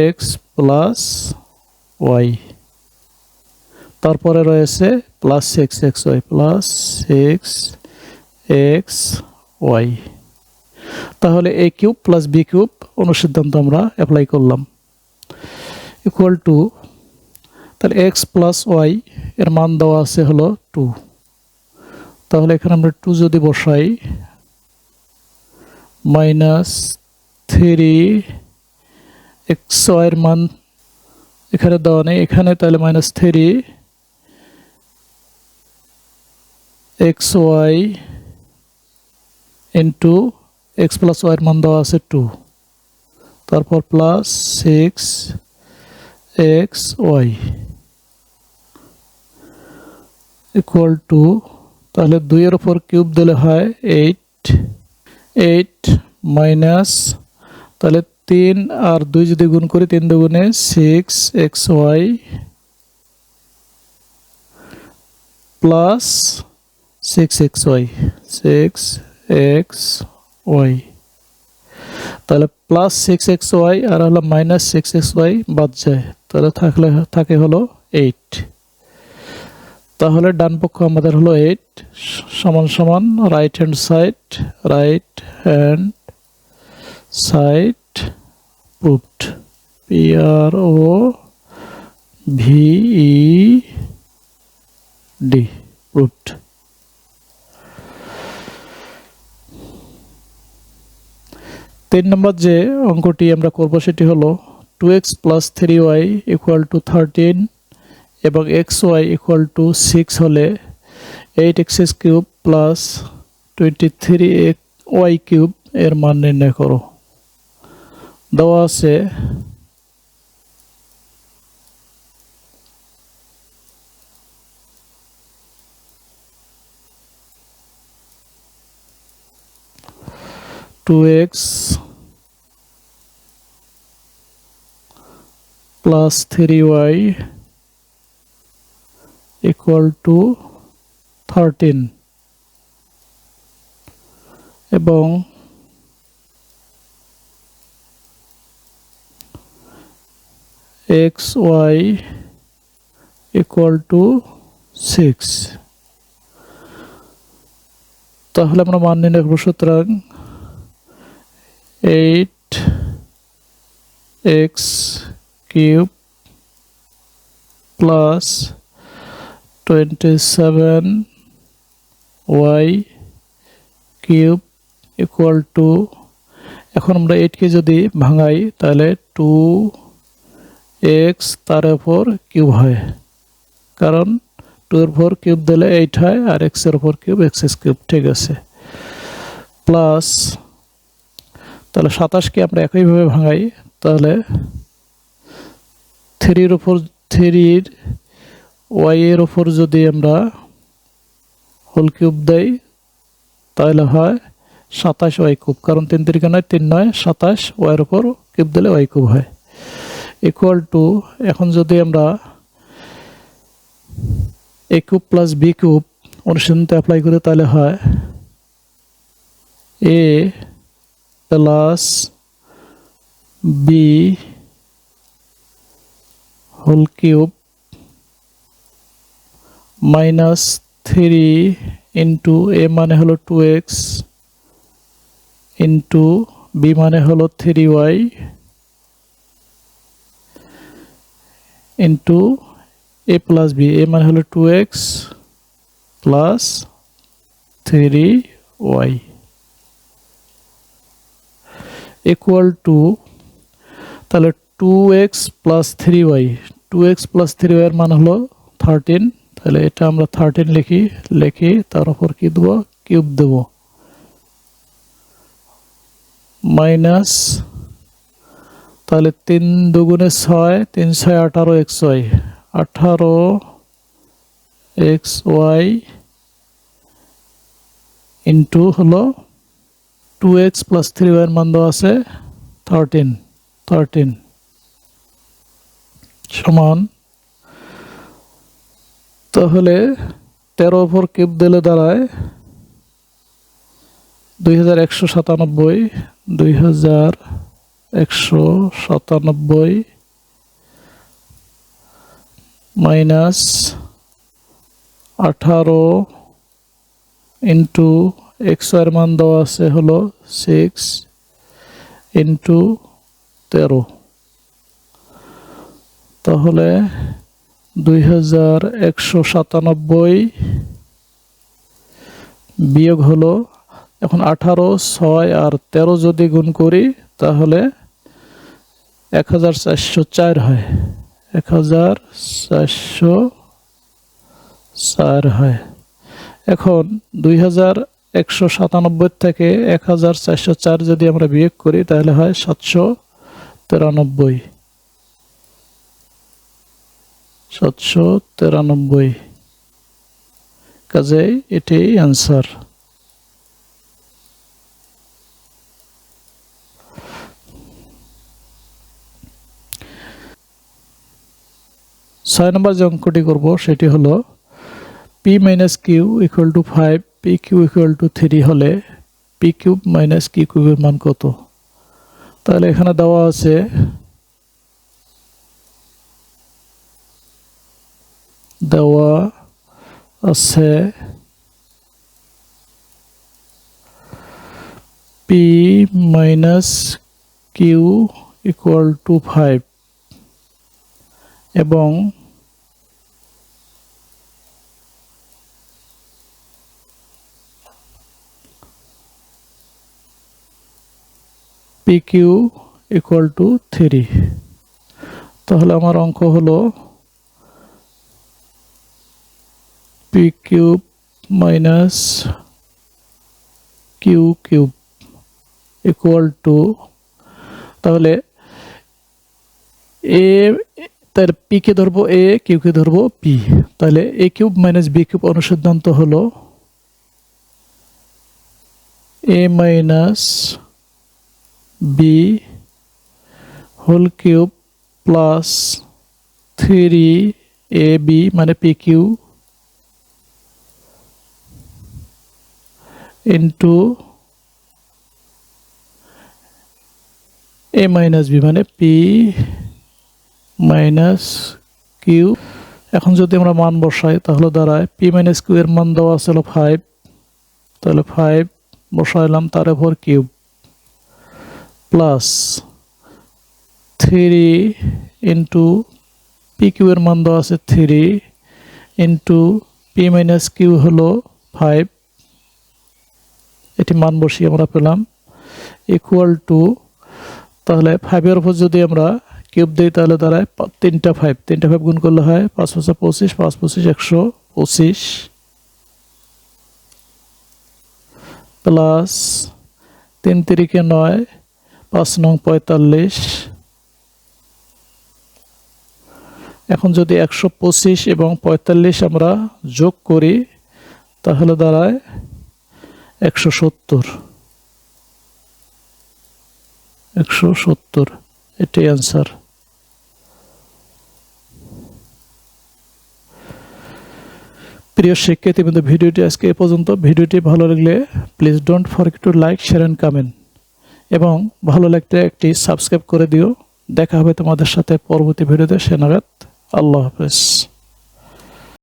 X plus y, তারপরে রয়েছে plus six x y, plus six x y. তাহলে এ cube plus b cube অনুসিদ্ধান্ত আমরা অ্যাপ্লাই করলাম, ইকুয়াল টু, তাহলে এক্স প্লাস ওয়াই এর মান দেওয়া আছে হলো 2। তাহলে এখানে আমরা 2 যদি বসাই, মাইনাস 3 এক্স ওয়াইয়ের মান এখানে দেওয়া নেই, এখানে তাহলে minus 3 x y into x plus ওয়াইয়ের মান দেওয়া আছে 2, তারপর plus 6 x y equal to, তাহলে 2 এর উপর কিউব দিলে হয় 8 মাইনাস, তাহলে 3 আর 2 যদি গুণ করি 3 দুগুণে 6 x y plus 6 x y, 6 x y, তাহলে প্লাস 6 এক্স ওয়াই আর হলো মাইনাস 6 এক্স ওয়াই বাদ যায়, তাহলে থাকে হলো 8। তাহলে ডান পক্ষ আমাদের হলো 8 সমান সমান right hand side proved, PROVED proved. তিন নম্বর যে অঙ্কটি আমরা করব সেটি হলো 2x plus 3y equal to 13 এবং xy ইকুয়াল টু 6 হলে 8x cube plus 23y cube এর মান নির্ণয় করো। দেওয়া আছে two x plus 3y equal to 13 এবং xy ইকুয়াল টু 6। তাহলে আমরা মান নির্ণয় করব, সুতরাং 8x cube plus 27y cube equal to, এখন আমরা 8 কে যদি ভাঙাই তাহলে 2x তার উপর কিউব হয়, কারণ 2 এর উপর কিউব দিলে 8 হয়, আর x এর উপর কিউব x কিউব, ঠিক আছে। প্লাস, তাহলে 27 কে আমরা একইভাবে ভাঙাই, তাহলে 3 এর উপর 3 y এর উপর যদি আমরা হোল কিউব দেই তাহলে হয় 27y কিউব, কারণ 3 3 9 3 9 27, y এর উপর কিউব দিলে y কিউব হয়, ইকুয়াল টু, এখন যদি আমরা a cube plus b cube অনুসিদ্ধান্তে অ্যাপ্লাই করি তাহলে হয় a plus b whole cube minus 3 into a মানে হলো 2x ইন্টু b মানে হলো 3y into a plus b, a মানে হলো 2x plus 3y equal to, তাহলে 2x plus 3y, 2x plus 3y এর মান হলো 13, তাহলে এটা আমরা 13 লিখি তার উপর কি দেব, কিউব দেব, মাইনাস, তাহলে 3 দুগুণে 6, 3 6 18xy, 18xy ইন্টু হলো 2x প্লাস 3y এর মান দেওয়া আছে 13 সমান, তাহলে 13 উপর কিউব দিলে দাঁড়ায় 2197, 197 মাইনাস 18 ইন্টু এক্স এর মান দেওয়া আছে হলো 6 ইন্টু 13, তাহলে 2197 বিয়োগ হলো, এখন 18, 6 আর 13 যদি গুণ করি তাহলে 1404 হয়, 1404 হয়। এখন 2197 থেকে 1404 যদি আমরা বিয়োগ করি তাহলে হয় 793, কাজেই এটি অ্যান্সার। ছয় নম্বর যে অঙ্কটি করব সেটি হলো p minus q equal to 5, p q equal to 3 হলে p কিউব মাইনাস q কিউবের মান কত? তাহলে এখানে দেওয়া আছে p minus q equal to 5 এবং পি কিউ ইকুয়াল টু 3। তাহলে আমার অঙ্ক হলো p cube minus q cube equal to, তাহলে এ তার পি কে ধরবো এ, কিউ কে ধরবো পি, তাহলে এ কিউব মাইনাস বি কিউব অনুসিদ্ধান্ত হলো A minus B whole cube plus 3ab মানে P Q into A minus B মানে পি মাইনাস কিউ। এখন যদি আমরা মান বসাই তাহলে দাঁড়ায় পি মাইনাস কিউ এর মান দেওয়া ছিল 5, তাহলে 5 বসাইলাম, তার উপর cube plus 3 into p q এর মান দেওয়া আছে 3 ইন্টু পি মাইনাস কিউ হলো 5, এটি মান বসিয়ে আমরা পেলাম ইকুয়াল টু, তাহলে 5 এর উপর যদি আমরা কিউব দিই তাহলে দাঁড়ায় 3টা 5 গুণ করলে হয় 5 × 25, 5 × 25 125 প্লাস 3 × 3 = 9, 5 × 9 = 45। এখন যদি 125 এবং 45 আমরা যোগ করি তাহলে দাঁড়ায় 170, এটাই অ্যান্সার। প্রিয় শিক্ষার্থীবৃন্দ, ভিডিওটি আজকে এ পর্যন্ত। ভিডিওটি ভালো লাগলে please don't forget to like, share and comment, এবং ভালো লাগলে একটি সাবস্ক্রাইব করে দিও। দেখা হবে তোমাদের সাথে পরবর্তী ভিডিওতে। সে নাগাদ আল্লাহ হাফেজ।